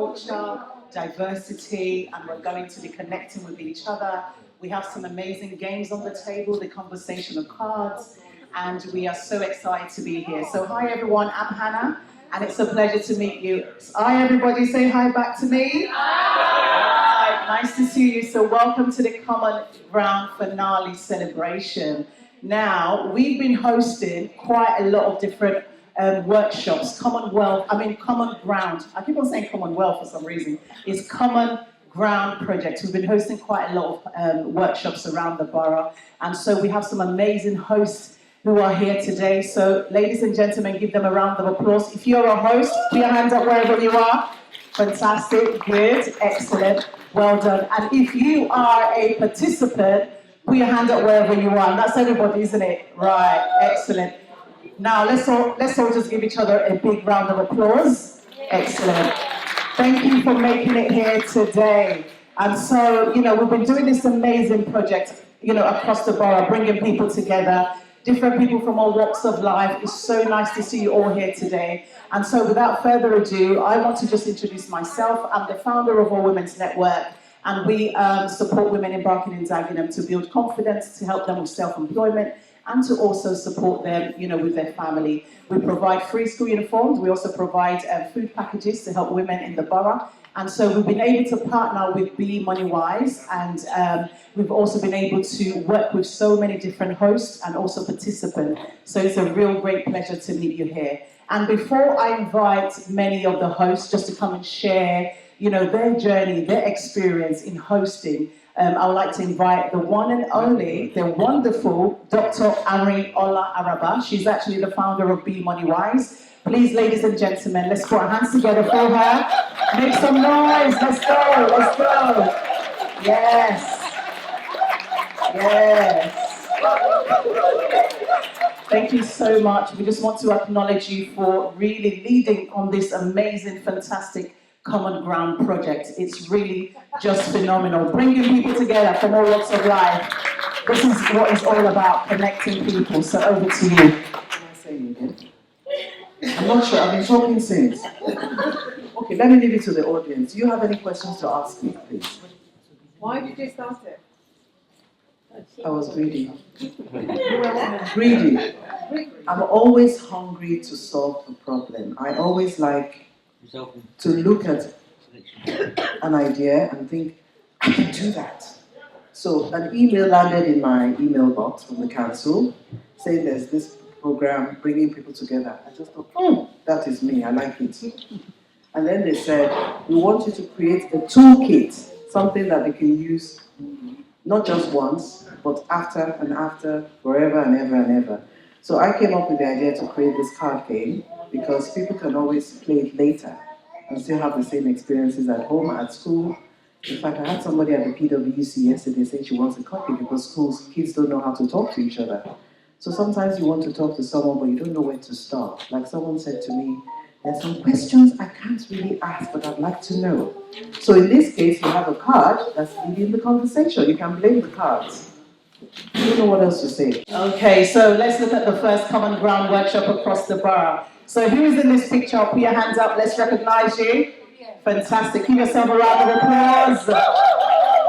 culture, diversity, and we're going to be connecting with each other. We have some amazing games on the table, the conversational cards, and we are so excited to be here. So hi everyone, I'm Hannah, and it's a pleasure to meet you. Hi everybody, say hi back to me. Hi, nice to see you. So welcome to the Common Ground finale celebration. Now, we've been hosting quite a lot of different workshops, Common Ground. I keep on saying Commonwealth for some reason. It's Common Ground project. We've been hosting quite a lot of workshops around the borough. And so we have some amazing hosts who are here today. So ladies and gentlemen, give them a round of applause. If you're a host, put your hands up wherever you are. Fantastic, good, excellent, well done. And if you are a participant, put your hand up wherever you are. And that's everybody, isn't it? Right, excellent. Now, let's all just give each other a big round of applause. Excellent. Thank you for making it here today. And so, we've been doing this amazing project, across the borough, bringing people together, different people from all walks of life. It's so nice to see you all here today. And so, without further ado, I want to just introduce myself. I'm the founder of All Women's Network, and we support women in Barking and Dagenham to build confidence, to help them with self-employment, and to also support them, with their family. We provide free school uniforms. We also provide food packages to help women in the borough. And so we've been able to partner with bMoneywize, and we've also been able to work with so many different hosts and also participants. So it's a real great pleasure to meet you here. And before I invite many of the hosts just to come and share, their journey, their experience in hosting, I would like to invite the one and only, the wonderful Dr. Ari Ola Araba. She's actually the founder of bMoneywize. Please, ladies and gentlemen, let's put our hands together for her. Make some noise. Let's go. Let's go. Yes. Yes. Thank you so much. We just want to acknowledge you for really leading on this amazing, fantastic Common Ground project. It's really just phenomenal. Bringing people together from all walks of life. This is what it's all about, connecting people. So over to you. Can I say it again? I'm not sure. I've been talking since. Okay, let me leave it to the audience. Do you have any questions to ask me, please? Why did you start it? I was greedy. Greedy. I'm always hungry to solve a problem. I always like to look at an idea and think, I can do that. So an email landed in my email box from the council saying there's this program bringing people together. I just thought, that is me, I like it. And then they said, we want you to create a toolkit, something that they can use not just once, but after and after, forever and ever and ever. So I came up with the idea to create this card game because people can always play it later and still have the same experiences at home, at school. In fact, I had somebody at the PwC yesterday say she wants a copy because kids don't know how to talk to each other. So sometimes you want to talk to someone, but you don't know where to start. Like someone said to me, there's some questions I can't really ask, but I'd like to know. So in this case, you have a card that's leading the conversation. You can blame the cards. I don't know what else to say. Okay, so let's look at the first Common Ground workshop across the borough. So who is in this picture? Put your hands up, let's recognize you. Fantastic, give yourself a round of applause.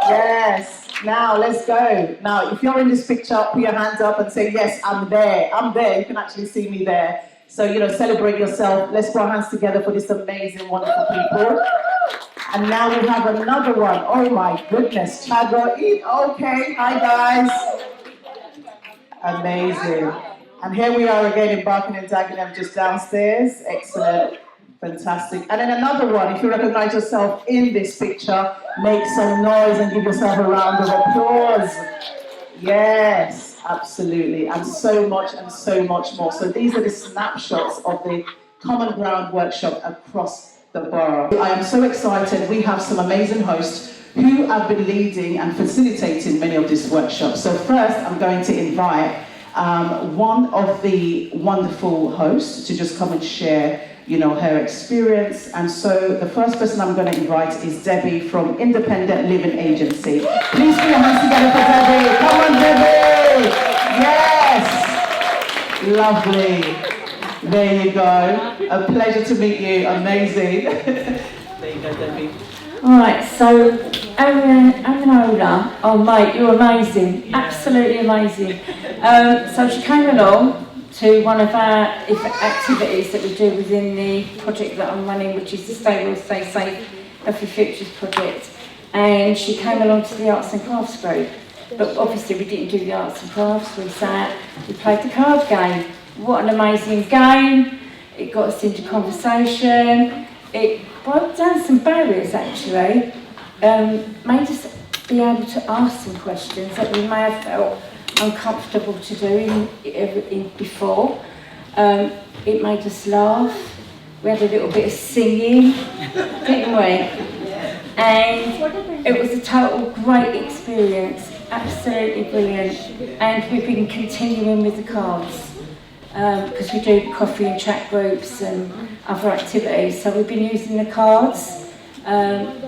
Yes, now let's go. Now, if you're in this picture, put your hands up and say, yes, I'm there. I'm there, you can actually see me there. So, celebrate yourself. Let's put our hands together for this amazing, wonderful people. And now we have another one. Oh my goodness, Chadro. Okay, hi guys. Amazing. And here we are again in Barking and Dagenham, just downstairs. Excellent, fantastic. And then another one. If you recognize yourself in this picture, make some noise and give yourself a round of applause. Yes, absolutely. And so much more. So these are the snapshots of the Common Ground workshop across the borough. I am so excited. We have some amazing hosts who have been leading and facilitating many of these workshops. So first, I'm going to invite one of the wonderful hosts to just come and share, her experience. And so the first person I'm going to invite is Debbie from Independent Living Agency. Please put your hands together for Debbie. Come on, Debbie. Yes. Lovely. There you go. A pleasure to meet you. Amazing. There you go. Debbie. Right, so Aminola, oh mate, you're amazing, absolutely amazing. So she came along to one of our activities that we do within the project that I'm running, which is the Stay Well, Stay Safe, Healthy Futures project. And she came along to the Arts and Crafts group. But obviously we didn't do the Arts and Crafts, we played the card game. What an amazing game. It got us into conversation. It broke down some barriers actually, made us be able to ask some questions that we may have felt uncomfortable to do before. It made us laugh. We had a little bit of singing, didn't we? And it was a total great experience, absolutely brilliant. And we've been continuing with the cards. Because we do coffee and chat groups and other activities, so we've been using the cards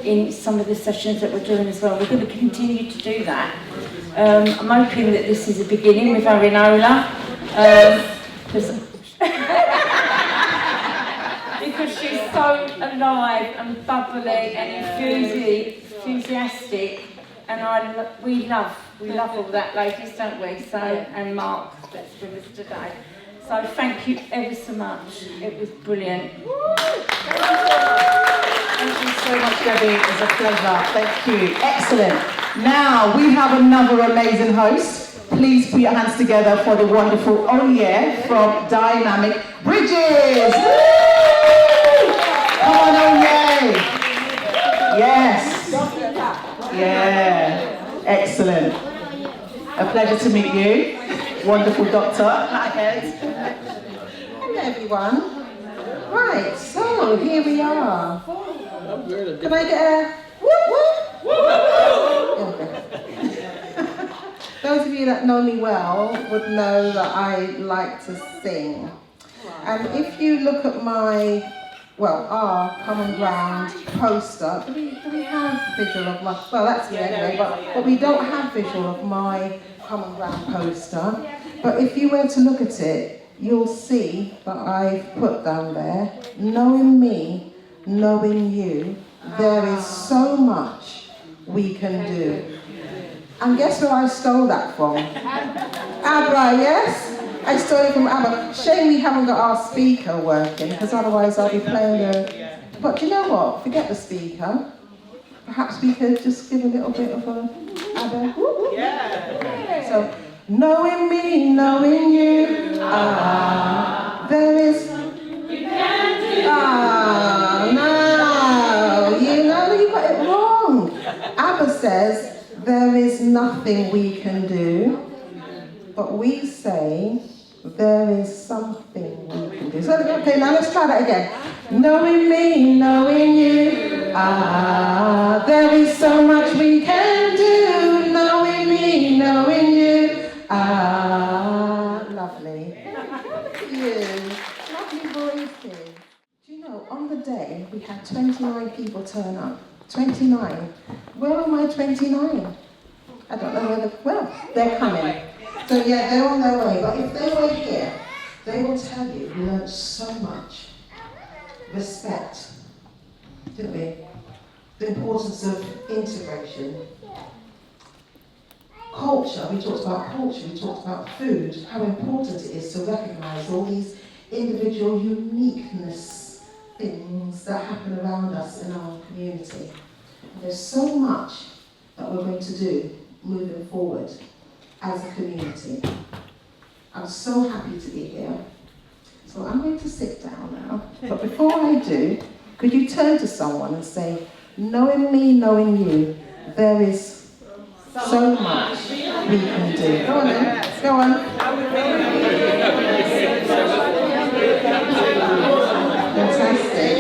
in some of the sessions that we're doing as well. We're going to continue to do that. I'm hoping that this is a beginning with Arinola, because she's so alive and bubbly and enthusiastic, and we love all that, ladies, don't we? So, and Mark that's with us today. So thank you ever so much. It was brilliant. Thank you so much, Debbie. It was a pleasure. Thank you. Excellent. Now we have another amazing host. Please put your hands together for the wonderful Oye from Dynamic Bridges. Woo! Come on, Oye. Yes. Yeah. Excellent. A pleasure to meet you. Wonderful doctor. Hello everyone. Right, so here we are. Can I get a whoop whoop? Okay. Those of you that know me well would know that I like to sing. And if you look at my, our Common Ground poster, do we have visual of my, well that's me anyway, but we don't have visual of my Common Ground poster. But if you were to look at it, you'll see that I've put down there, knowing me, knowing you, there is so much we can do. And guess where I stole that from? ABBA, yes? I stole it from ABBA. Shame we haven't got our speaker working, because otherwise I'll be playing the... But do you know what? Forget the speaker. Perhaps we could just give a little bit of a ABBA. Yeah. So, knowing me, knowing you, there is... You can do... no, you know you got it wrong. ABBA says, there is nothing we can do, but we say, there is something we can do. So, okay, now let's try that again. Knowing me, knowing you, there is so much we can do. Knowing me, knowing you, lovely. You, lovely voices. Do you know, on the day, we had 29 people turn up. 29. Where are my 29? I don't know whether, they're coming. So yeah, they're on their way. But if they were here, they will tell you we learned so much. Respect, didn't we? The importance of integration. Culture, we talked about culture, we talked about food, how important it is to recognise all these individual uniqueness things that happen around us in our community. And there's so much that we're going to do moving forward as a community. I'm so happy to be here. So I'm going to sit down now. But before I do, could you turn to someone and say, knowing me, knowing you, there is so much we can do. Go on then, go on. Fantastic.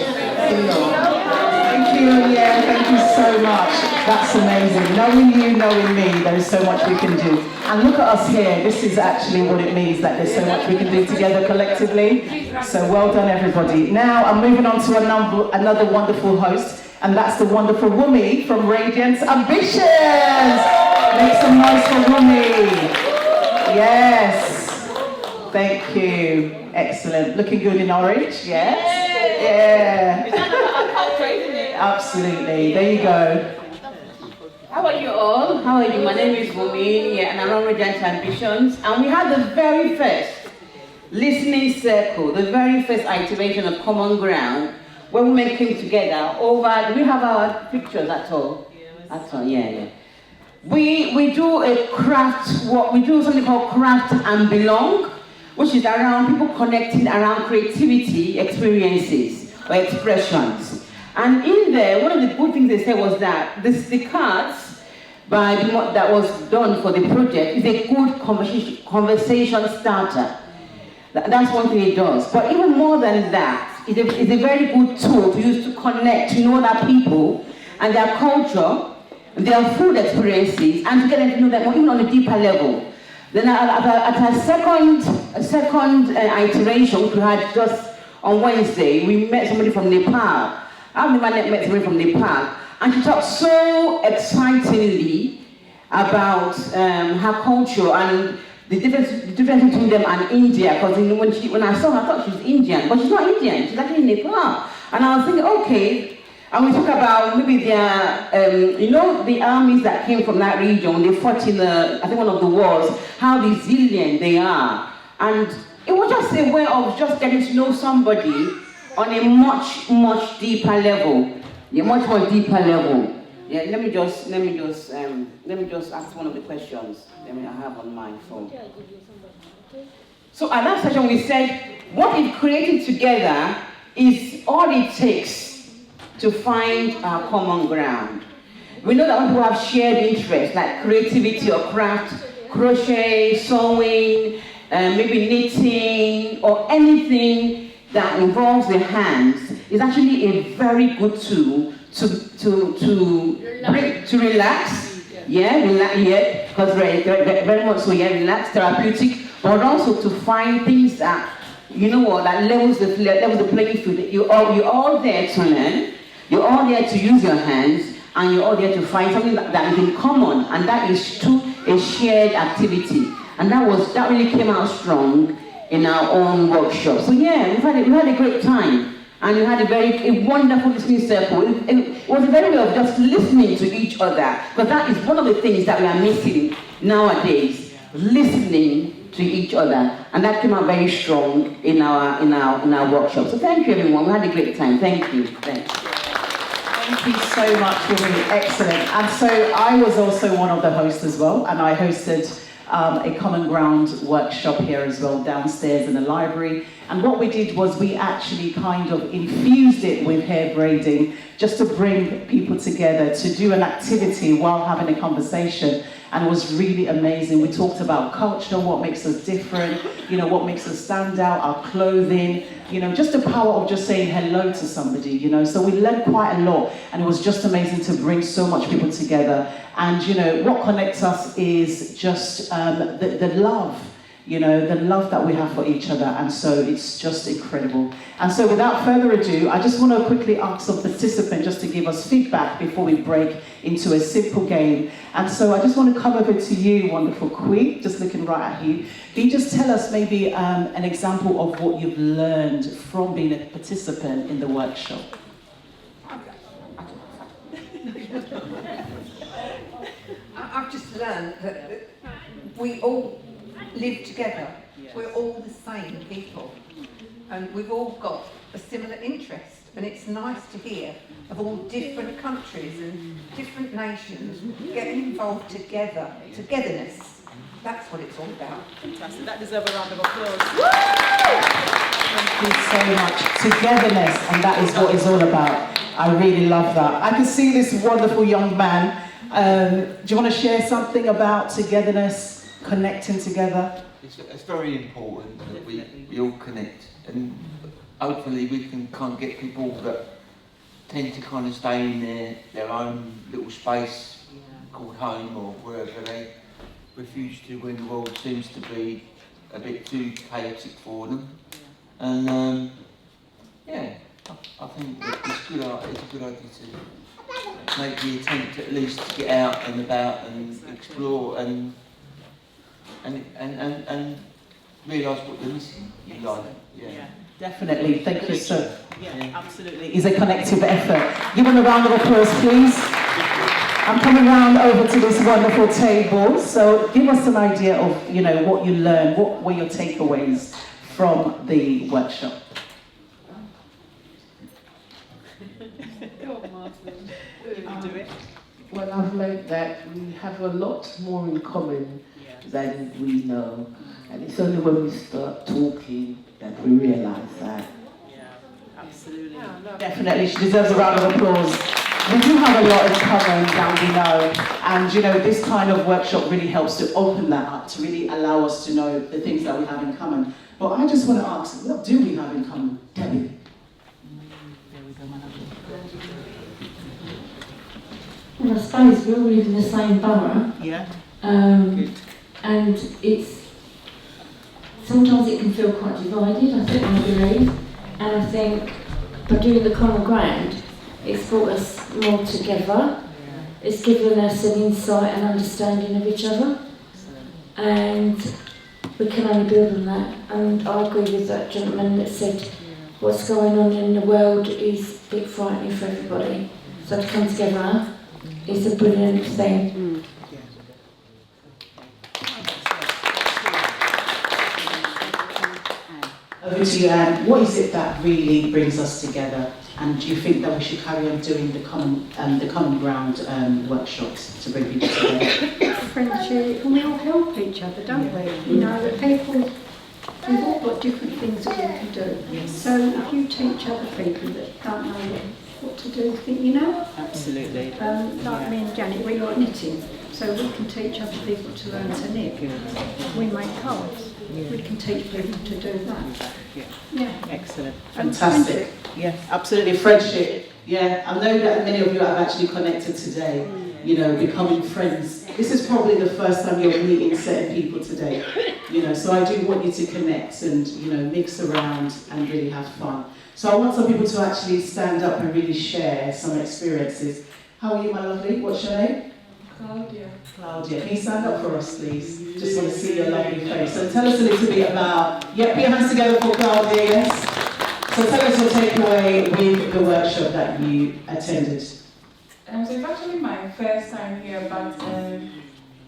Thank you, yeah, thank you so much. That's amazing. Knowing you, knowing me, there is so much we can do. And look at us here. This is actually what it means, that there's so much we can do together collectively. So well done, everybody. Now I'm moving on to another wonderful host, and that's the wonderful Wumi from Radiance Ambitions. Make some noise for Wumi. Yes. Thank you. Excellent. Looking good in orange. Yes. Yeah. absolutely. There you go. How are you all? How are you? My name is Bumi, and I'm on Radiant Ambitions. And we had the very first listening circle, the very first iteration of Common Ground, where women came together over. Do we have our pictures at all? At all, yeah. We do a craft. We do something called Craft and Belong, which is around people connecting around creativity experiences or expressions. And in there, one of the good things they said was that the cards that was done for the project is a good conversation starter. That's one thing it does. But even more than that, it's a very good tool to use to connect, to know other people and their culture, their food experiences, and to get them to know them even on a deeper level. Then at a second iteration, which we had just on Wednesday, we met somebody from Nepal. I've never met somebody from Nepal, and she talked so excitingly about her culture and the difference between them and India. Because when I saw her, I thought she was Indian, but she's not Indian. She's actually Nepal. And I was thinking, okay. And we talk about maybe their, the armies that came from that region. They fought in I think one of the wars. How resilient they are, and it was just a way of just getting to know somebody on a much, much deeper level. Yeah, much more deeper level. Yeah, let me just ask one of the questions that I have on my phone. So at that session we said, what if creating together is all it takes to find our common ground? We know that when people have shared interests like creativity or craft, crochet, sewing, maybe knitting, or anything that involves the hands, is actually a very good tool to relax, because very much so, relax, therapeutic, but also to find things that, that levels the playing field. You're all there to learn, you're all there to use your hands, and you're all there to find something that is in common, and that is to a shared activity. And that really came out strong in our own workshop. So yeah, we had a great time, and we had a wonderful listening circle. It was a very way of just listening to each other, because that is one of the things that we are missing nowadays, listening to each other, and that came out very strong in our workshop. So thank you, everyone. We had a great time. Thank you. Thanks. Thank you so much, Willie. Excellent. And so I was also one of the hosts as well, and I hosted a Common Ground workshop here as well, downstairs in the library. And what we did was we actually kind of infused it with hair braiding, just to bring people together to do an activity while having a conversation. And it was really amazing. We talked about culture, what makes us different, what makes us stand out, our clothing, just the power of just saying hello to somebody, So we learned quite a lot, and it was just amazing to bring so much people together. And what connects us is just the love, the love that we have for each other, and so it's just incredible. And so without further ado, I just want to quickly ask some participants just to give us feedback before we break into a simple game. And so I just want to come over to you, wonderful Queen, just looking right at you. Can you just tell us maybe an example of what you've learned from being a participant in the workshop? I've just learned that we all live together. Yes. We're all the same people, and we've all got a similar interest. And it's nice to hear of all different countries and different nations getting involved together. Togetherness. That's what it's all about. Fantastic. That deserves a round of applause. Thank you so much. Togetherness, and that is what it's all about. I really love that. I can see this wonderful young man. Do you want to share something about togetherness, connecting together? It's very important that we all connect, and hopefully we can kind of get people that tend to kind of stay in their own little space called home, or wherever they refuse to when the world seems to be a bit too chaotic for them. And I think that it's a good idea to make the attempt at least to get out and about and explore and realise what they're missing in life. Yeah. Definitely, thank you so. Yeah, absolutely. It's a collective effort. Give them a round of applause, please. I'm coming round over to this wonderful table. So give us an idea of, what you learned. What were your takeaways from the workshop? Well, I've learned that we have a lot more in common than we know. And it's only when we start talking that we realise that. Yeah, absolutely. Definitely, she deserves a round of applause. We do have a lot in common that we know. And, this kind of workshop really helps to open that up, to really allow us to know the things that we have in common. But I just want to ask, what do we have in common? Debbie? Well, I suppose we all live in the same borough. Yeah. And sometimes it can feel quite divided, I believe. And I think by doing the common ground, it's brought us more together. It's given us an insight and understanding of each other. And we can only build on that. And I agree with that gentleman that said what's going on in the world is a bit frightening for everybody. So to come together is a brilliant thing. Over to you, Anne. What is it that really brings us together? And do you think that we should carry on doing the common ground workshops to bring people together? Friendship, and we all help each other, don't we? People, we've all got different things that we can do. Yes. So if you teach other people that don't know what to do, Absolutely. Like me and Janet, we like knitting, so we can teach other people to learn to knit. We make cards. We can teach people to do that. Yeah. Excellent. Fantastic. Yeah, absolutely. Friendship. Yeah, I know that many of you have actually connected today, becoming friends. This is probably the first time you're meeting certain people today, so I do want you to connect and, mix around and really have fun. So I want some people to actually stand up and really share some experiences. How are you, my lovely? What's your name? Claudia. Claudia, can you stand up for us, please? Just want to see your lovely face. So tell us a little bit about, put your hands together for Claudia, yes? So tell us your takeaway with the workshop that you attended. So it's actually my first time here, but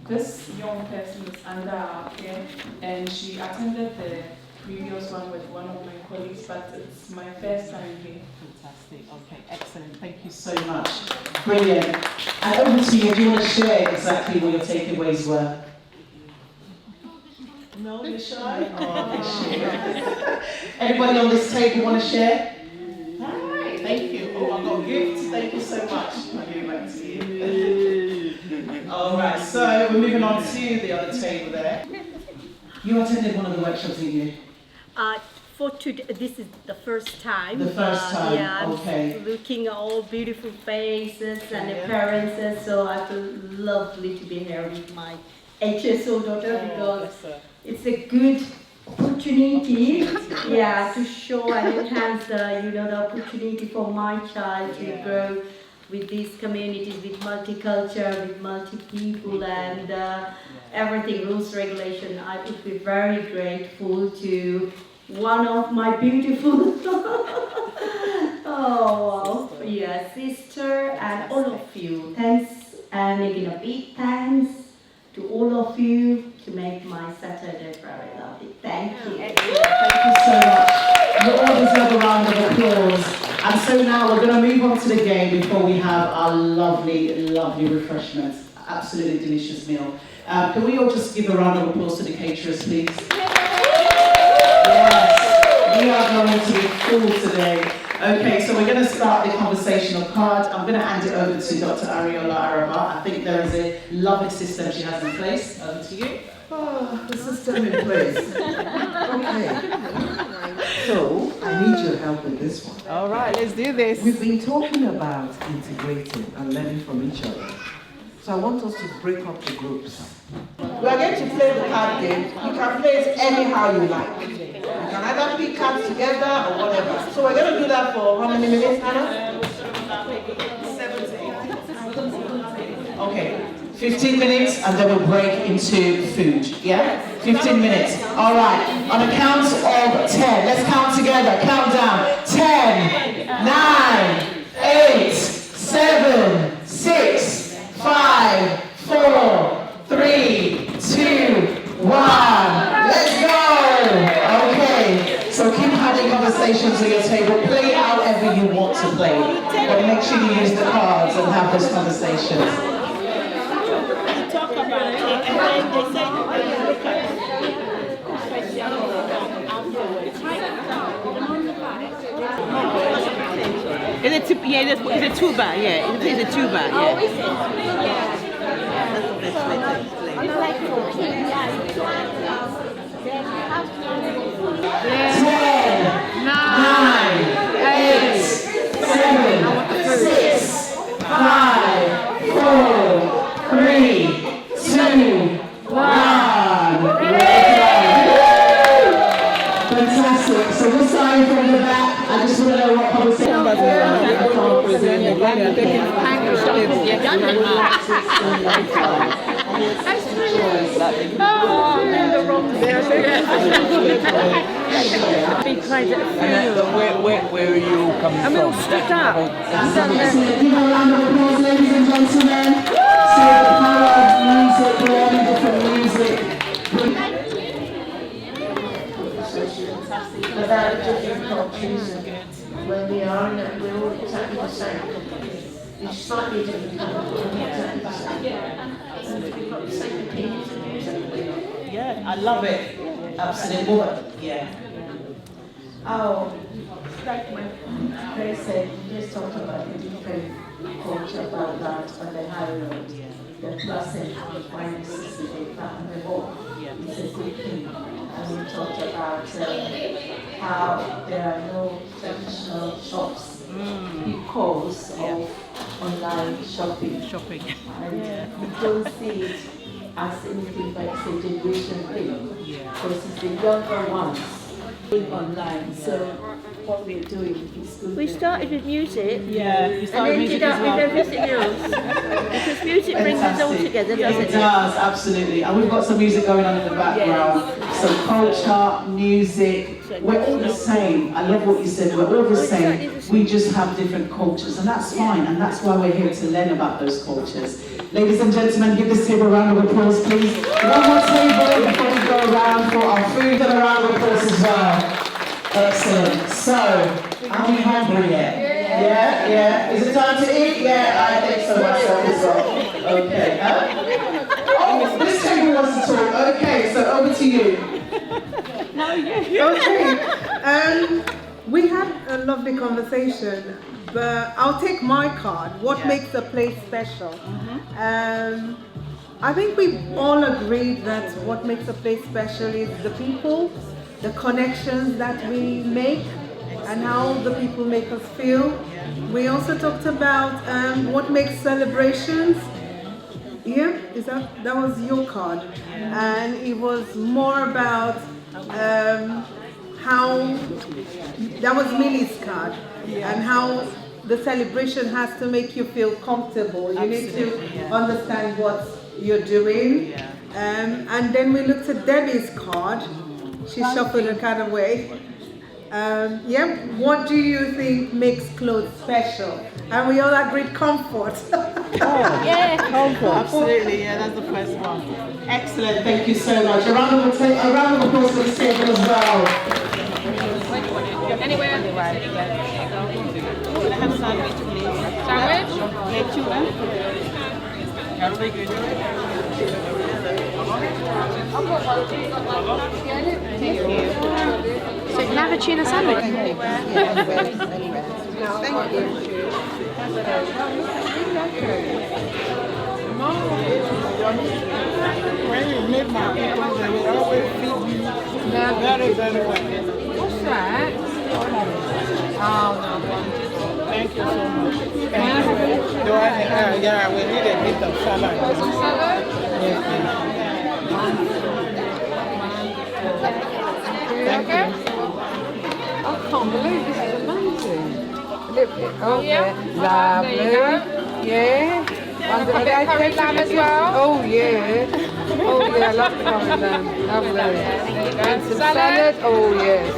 this young person is Anda here, and she attended the previous one with one of my colleagues, but it's my first time here. Fantastic. Okay, excellent. Thank you so much. Brilliant. And over to you. Do you want to share exactly what your takeaways were? No, you're shy? Oh, anybody on this table want to share? All right, thank you. Oh, I've got gifts. Thank you so much. I'll give it back to you. All right, so we're moving on to the other table there. You attended one of the workshops, didn't you? For today, this is the first time. The first time, yeah, okay. I'm looking at all beautiful faces and appearances, so I feel lovely to be here with my HSO daughter because it's a good opportunity, to show and enhance the opportunity for my child to grow with these communities, with multicultural, with multi-people and everything, rules, regulation. I would be very grateful to one of my beautiful sister and all of you. Thanks, and making a big thanks to all of you to make my Saturday very lovely. Thank you. Thank you so much. You all deserve a round of applause. And so now we're going to move on to the game before we have our lovely, lovely refreshments. Absolutely delicious meal. Can we all just give a round of applause to the caterers, please? Yes, we are going to be full today. Okay, so we're going to start the conversational card. I'm going to hand it over to Dr. Ariola Araba. I think there is a lovely system she has in place. Over to you. Oh, the system in place. Okay. So, I need your help with this one. All right, let's do this. We've been talking about integrating and learning from each other. So I want us to break up the groups. We are going to play the card game. You can play it anyhow you like. You can either pick cards together or whatever. So we're going to do that for how many minutes, Hannah? 7 to 8. Okay, 15 minutes and then we'll break into food, yeah? 15 minutes. All right. On a count of 10. Let's count together. Countdown. 10, 9, 8, 7, 6, 5, 4, 3, 2, 1. Let's go. Okay. So keep having conversations at your table. Play however you want to play. But make sure you use the cards and have those conversations. Talk about it, and then they say, look at It's a tuba, yeah. It's a tuba, yeah. Oh, is it? Yeah. That's the best way to explain. It's like cooking, yeah. 10, 9, 8, 7, 6, 5, 4, 3, 2, 1. Fantastic. So we're starting from the back. I just want to know what conversation. Big crowd at a funeral. Where are you all coming from? And we all stood up. Excellent. Give a round of applause, ladies and gentlemen. See the power of music, learning different music. About different cultures and where we are, and we're all exactly the same. It's slightly different cultures, but we're exactly the same. And we've got the same opinions and views, haven't we? Yeah, I love it. Absolutely. Yeah. Oh, like my friend said, you just talked about the different culture about that on the high road. The pleasant finances that they found the war. It's a good thing. And we talked about how there are no traditional shops because of online shopping. And we don't see it as anything but it's a generation thing. Because it's the younger ones going online. So what we're doing is good. We started with music, Yeah, we and started ended music up as well. with everything else. Because music brings us all together, doesn't It does, absolutely. And we've got some music going on in the background. Some culture, music, we're all the same. I love what you said, we're all the same. We just have different cultures, and that's fine. And that's why we're here to learn about those cultures. Ladies and gentlemen, give this table a round of applause, please. One more table before we go around for our food, and a round of applause as well. Excellent. So, are we hungry yet? Yeah. Is it time to eat? Yeah, I think so myself as well. Okay. Oh, this table wants to talk. Okay, so over to you. Okay. We had a lovely conversation, but I'll take my card. What makes a place special? I think we all agreed that what makes a place special is the people, the connections that we make, and how the people make us feel. We also talked about what makes celebrations. Yeah, that was your card, and it was more about how that was Millie's card, and how the celebration has to make you feel comfortable. You need to understand what you're doing, and then we looked at Debbie's card. She shuffled a kind of way. What do you think makes clothes special? And we all agreed comfort. Yeah, comfort. Absolutely, yeah, that's the first one. Excellent, thank you so much. A round of applause for this table as well. Anywhere? Can I have sandwich, please? Sandwich? So can I have a tuna sandwich? Thank you. When you meet my people, they will always feed you very, very well. What's that? Oh, no. Thank you so much. Thank you. Yeah, we need a bit of salad. Some salad? Yes, please. Okay. I can't believe this is amazing. Okay, lovely. Yeah. Under the curry lamb as well. Oh yeah. Oh yeah, I love camembert. Lovely. And some salad. Oh yes.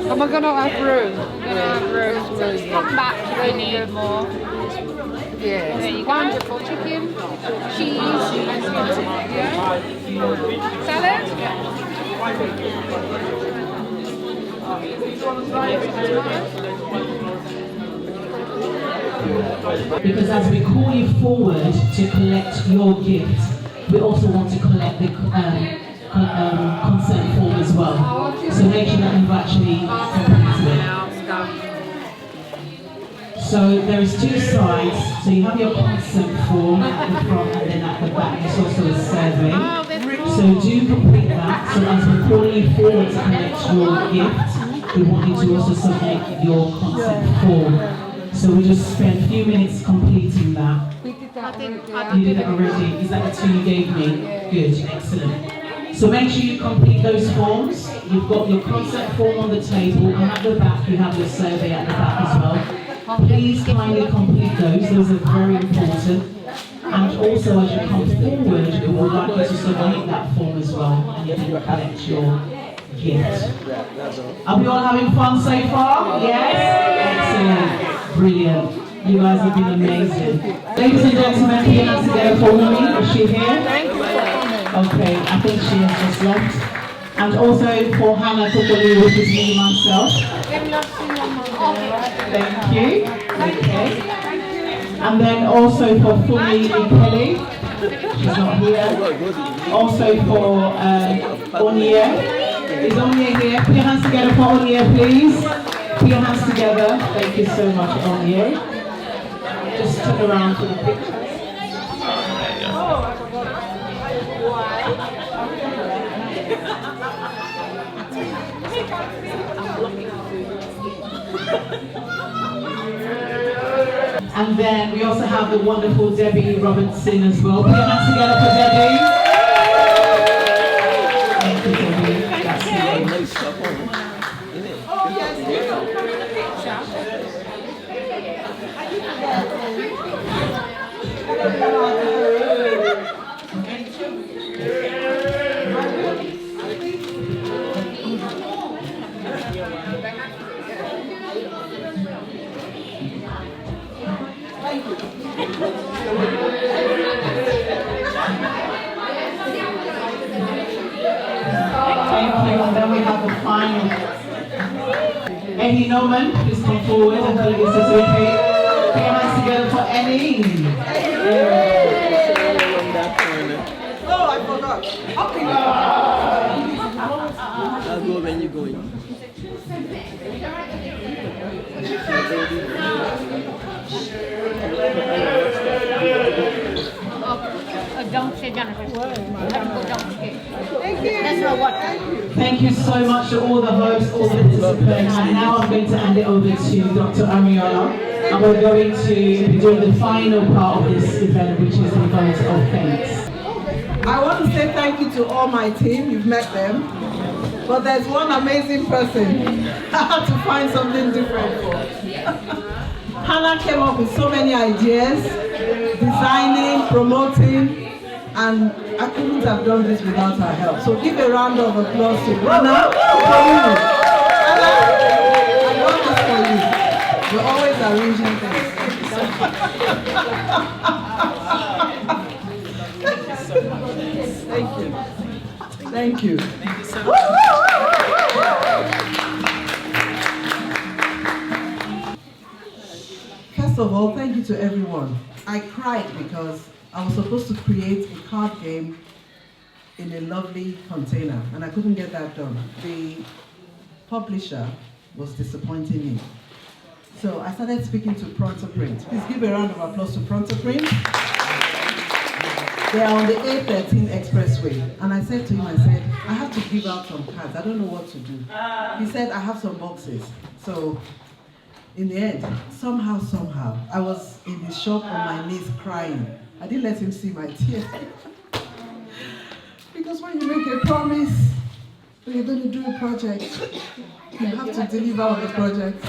Am I gonna have room? Yeah. Come back if you need more. Yeah. There you go. Wonderful. Chicken, cheese, salad. Because as we call you forward to collect your gift, we also want to collect the consent form as well. So make sure that you've actually completed it. So there is two sides. So you have your consent form at the front and then at the back there's also a survey. So do complete that. So as we're calling you forward to collect your gift, we want you to also submit your consent form. So we just spent a few minutes completing that. You did it already? Is that the two you gave me? Good, excellent. So make sure you complete those forms. You've got your consent form on the table, and at the back you have your survey at the back as well. Please kindly complete those. Those are very important. And also as you come forward, we would like you to submit that form as well, and you can collect your gift. Are we all having fun so far? Yes? Excellent. Brilliant. You guys have been amazing. Ladies and gentlemen, put your hands together for me. Is she here? Okay, I think she has just left. And also for Hannah Kukuli, which is me myself. Thank you. Okay. And then also for Fumi Kelly. She's not here. Also for Onye. Is Onye here? Put your hands together for Onye, please. Put your hands together. Thank you so much, Onye. Just turn around for the pictures. And then we also have the wonderful Debbie Robinson as well. Put your hands together for Debbie. Thank you, Debbie. That's and then we have the final. Eddie Norman, please come forward and tell you this is okay. Put your hands together for Eddie. Oh, I forgot. I'll go when you're going. Don't say Jennifer. Thank you. That's not what. Thank you so much to all the hosts, all the participants. And now I'm going to hand it over to Dr. Ariola. And we're going to be doing the final part of this event, which is the vote of thanks. I want to say thank you to all my team. You've met them. But there's one amazing person I had to find something different for. Hannah came up with so many ideas, designing, promoting, and I couldn't have done this without her help. So give a round of applause to Hannah. Hannah, I want this for you. You're always arranging things. Thank you. Thank you. Thank you so much. First of all, thank you to everyone. I cried because I was supposed to create a card game in a lovely container, and I couldn't get that done. The publisher was disappointing me. So I started speaking to Pronto Print. Please give a round of applause to Pronto Print. They are on the A13 expressway. And I said to him, I said, I have to give out some cards. I don't know what to do. He said, I have some boxes. So in the end, somehow, I was in his shop on my knees crying. I didn't let him see my tears. Because when you make a promise that you're going to do a project, you have to deliver on the project.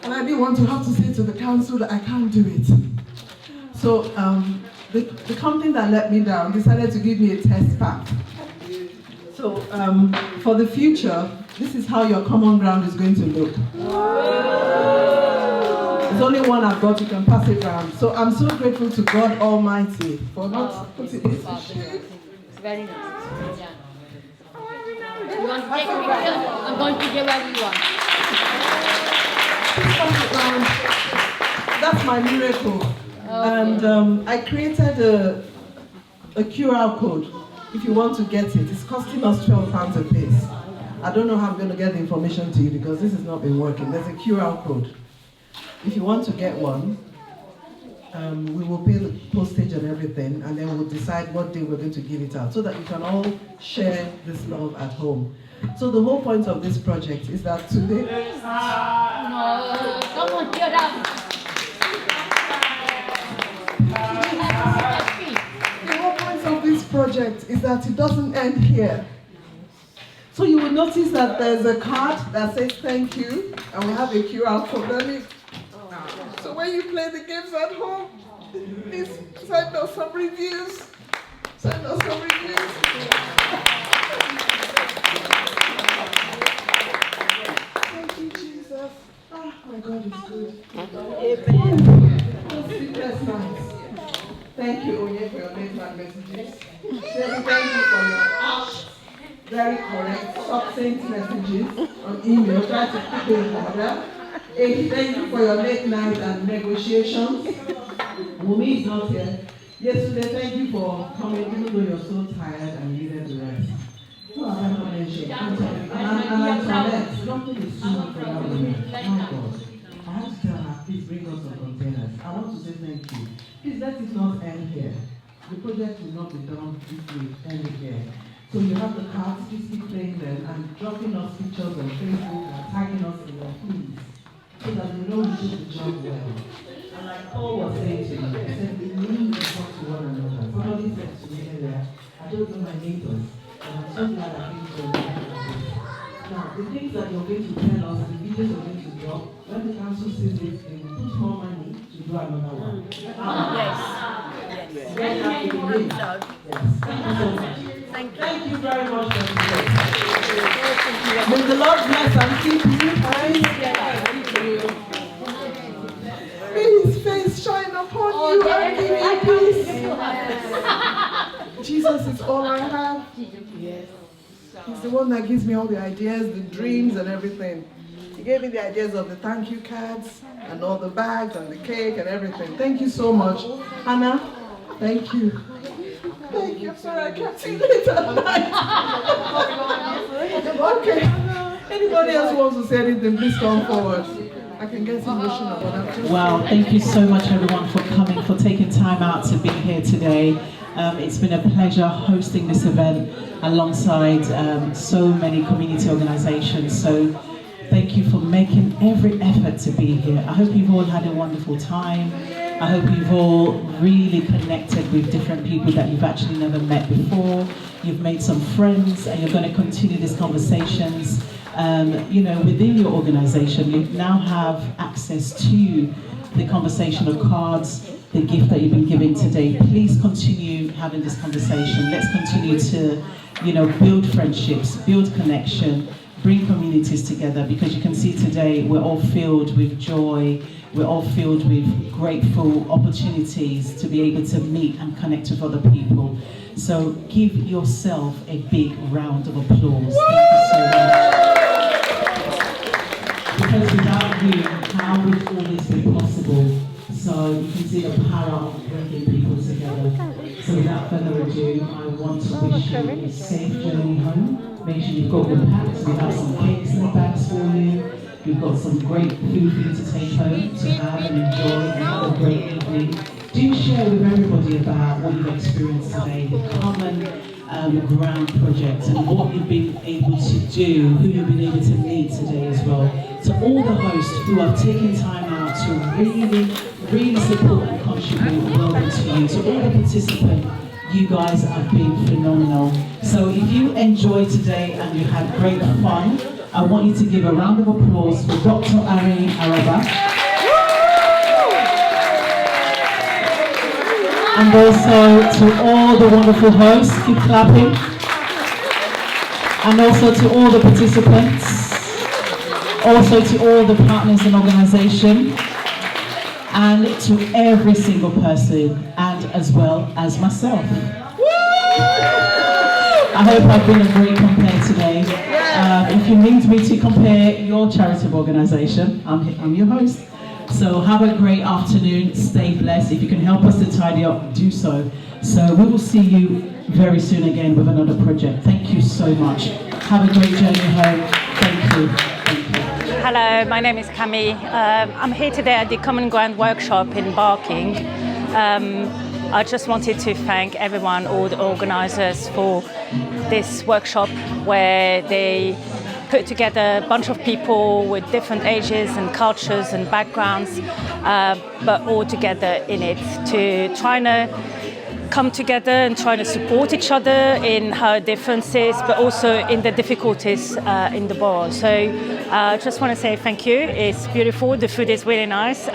And I didn't want to have to say to the council that I can't do it. So the company that let me down decided to give me a test pack. So for the future, this is how your common ground is going to look. There's only one I've got, you can pass it around. So I'm so grateful to God Almighty for not putting this issue. It's very nice. Yeah. You want to take a picture? I'm going to give everyone. That's my miracle. And I created a QR code. If you want to get it, it's costing us £12 a piece. I don't know how I'm going to get the information to you because this has not been working. There's a QR code. If you want to get one, we will pay the postage and everything, and then we'll decide what day we're going to give it out so that you can all share this love at home. So the whole point of this project is that today... No, come on, get up. The whole point of this project is that it doesn't end here. So you will notice that there's a card that says thank you, and we have a QR code. So when you play the games at home, please send us some reviews. Send us some reviews. Thank you, Jesus. Oh, my God is good. That's nice. Thank you, Oye, for your late night messages. Thank you for your very correct, succinct messages on email. Try to keep it in order. Thank you for your late night and negotiations. Wumi is not here. Yesterday, thank you for coming, even though you're so tired and needed to rest. Who have I not mentioned? And I'm sorry, something is too much for that woman. My God. I have to tell her, please bring us some containers. I want to say thank you. Please let it not end here. The project will not be done this week, end here. So you have the cards, please keep playing them and dropping us pictures on Facebook and tagging us in your feeds, so that we know we do the job well. And like Paul was saying to you, he said we need to talk to one another. Somebody said to me earlier, I don't know my neighbors, and I'm so glad I came to you. Now, the things that you're going to tell us, the videos you're going to drop, when the council sees it, they will put more money to do another one. Yes. Yes. Thank you so much. Thank you very much for today. May the Lord bless and keep you. May His face shine upon you and give you peace. Jesus is all I have. He's the one that gives me all the ideas, the dreams and everything. He gave me the ideas of the thank you cards and all the bags and the cake and everything. Thank you so much. Hannah, thank you. Thank you. Sorry, I kept you late at night. Okay. Anybody else wants to say anything, please come forward. I can get emotional, but I'm just... Well, thank you so much everyone for coming, for taking time out to be here today. It's been a pleasure hosting this event alongside so many community organizations. So thank you for making every effort to be here. I hope you've all had a wonderful time. I hope you've all really connected with different people that you've actually never met before. You've made some friends and you're going to continue these conversations. You know, within your organization, you now have access to the conversational cards, the gift that you've been giving today. Please continue having this conversation. Let's continue to, you know, build friendships, build connection, bring communities together, because you can see today we're all filled with joy. We're all filled with grateful opportunities to be able to meet and connect with other people. So give yourself a big round of applause. Thank you so much. Because without you, how would all this be possible? So you can see the power of bringing people together. So without further ado, I want to wish you a safe journey home. Make sure you've got your packs. We have some cakes in the bags for you. We've got some great food for you to take home, to have and enjoy and have a great evening. Do share with everybody about what you've experienced today, the Common Ground project, and what you've been able to do, who you've been able to meet today as well. To all the hosts who have taken time out to really support and contribute, welcome to you. To all the participants, you guys have been phenomenal. So if you enjoyed today and you had great fun, I want you to give a round of applause for Dr. Ari Araba. And also to all the wonderful hosts, keep clapping. And also to all the participants, also to all the partners in organisation, and to every single person, and as well as myself. I hope I've been a great compare today. If you need me to compare your charitable organisation, I'm your host. So have a great afternoon, stay blessed. If you can help us to tidy up, do so. So we will see you very soon again with another project. Thank you so much. Have a great journey home. Thank you. Hello, my name is Camille. I'm here today at the Common Ground workshop in Barking. I just wanted to thank everyone, all the organisers, for this workshop where they put together a bunch of people with different ages and cultures and backgrounds, but all together in it to try to come together and try to support each other in our differences, but also in the difficulties in the borough. So I just want to say thank you. It's beautiful. The food is really nice.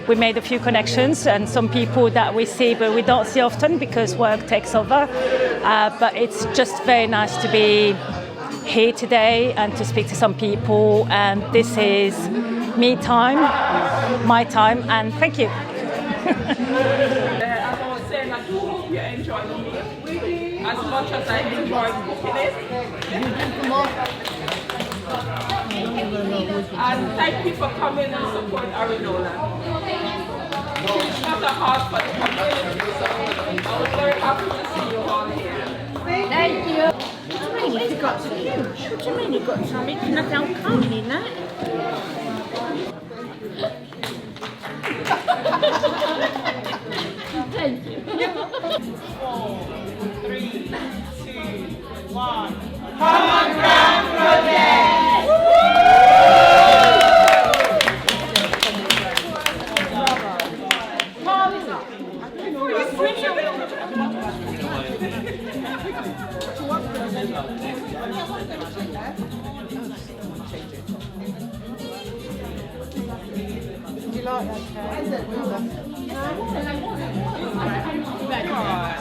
We made a few connections and some people that we see but we don't see often because work takes over. But it's just very nice to be here today and to speak to some people. And this is me time, my time, and thank you. I do hope you enjoy it as much as I enjoyed cooking it. And thank you for coming and support Arinola. It's not a heart for the community, so I was very happy to see you all here. Thank you. What do you mean you've got some huge? What do you mean you've got some? It's nothing common in that. Thank you. 4, 3, 2, 1. Common Ground Project!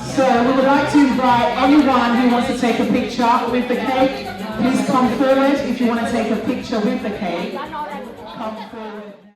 So we would like to invite anyone who wants to take a picture with the cake. Please come forward if you want to take a picture with the cake. Come forward.